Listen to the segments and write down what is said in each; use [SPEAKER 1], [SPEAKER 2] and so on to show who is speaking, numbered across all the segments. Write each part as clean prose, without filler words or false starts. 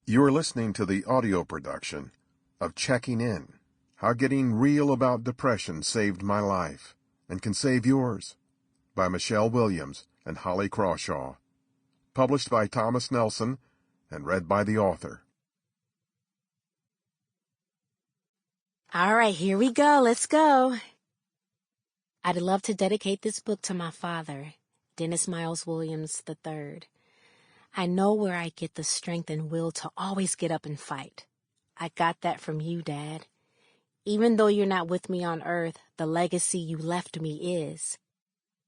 [SPEAKER 1] You're listening to the audio production of Checking In, How Getting Real About Depression Saved My Life and Can Save Yours, by Michelle Williams and Holly Crawshaw. Published by Thomas Nelson and read by the author.
[SPEAKER 2] All right, here we go. Let's go. I'd love to dedicate this book to my father, Dennis Miles Williams III. I know where I get the strength and will to always get up and fight. I got that from you, Dad. Even though you're not with me on earth, the legacy you left me is.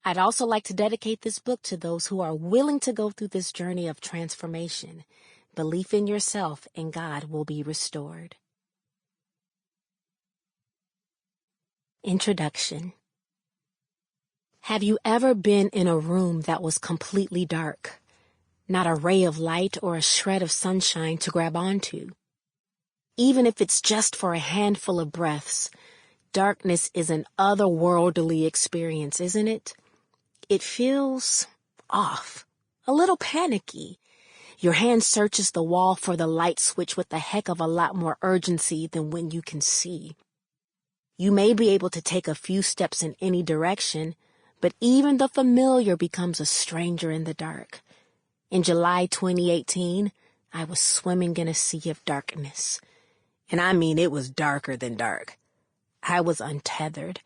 [SPEAKER 2] I'd also like to dedicate this book to those who are willing to go through this journey of transformation. Belief in yourself and God will be restored. Introduction. Have you ever been in a room that was completely dark? Not a ray of light or a shred of sunshine to grab onto. Even if it's just for a handful of breaths, darkness is an otherworldly experience, isn't it? It feels off, a little panicky. Your hand searches the wall for the light switch with a heck of a lot more urgency than when you can see. You may be able to take a few steps in any direction, but even the familiar becomes a stranger in the dark. In July 2018, I was swimming in a sea of darkness. And I mean, it was darker than dark. I was untethered.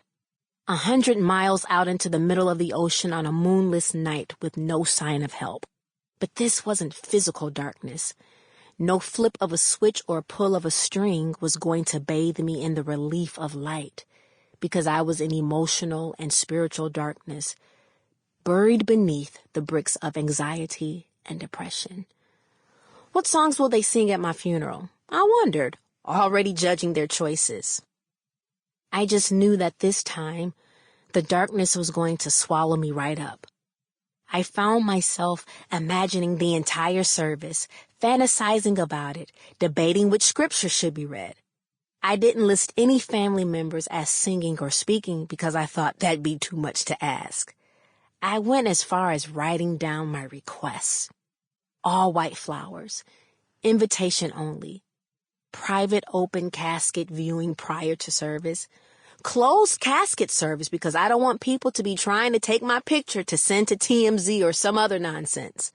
[SPEAKER 2] 100 miles out into the middle of the ocean on a moonless night with no sign of help. But this wasn't physical darkness. No flip of a switch or pull of a string was going to bathe me in the relief of light, because I was in emotional and spiritual darkness, buried beneath the bricks of anxiety and depression. What songs will they sing at my funeral? I wondered, already judging their choices. I just knew that this time, the darkness was going to swallow me right up. I found myself imagining the entire service, fantasizing about it, debating which scripture should be read. I didn't list any family members as singing or speaking because I thought that'd be too much to ask. I went as far as writing down my requests. All white flowers, invitation only, private open casket viewing prior to service, closed casket service because I don't want people to be trying to take my picture to send to TMZ or some other nonsense.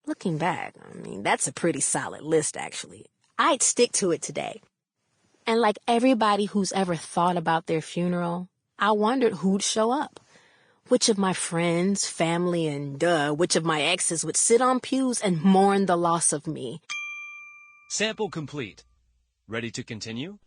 [SPEAKER 2] Looking back, that's a pretty solid list, actually. I'd stick to it today. And like everybody who's ever thought about their funeral, I wondered who'd show up. Which of my friends, family, and which of my exes would sit on pews and mourn the loss of me?
[SPEAKER 3] Sample complete. Ready to continue?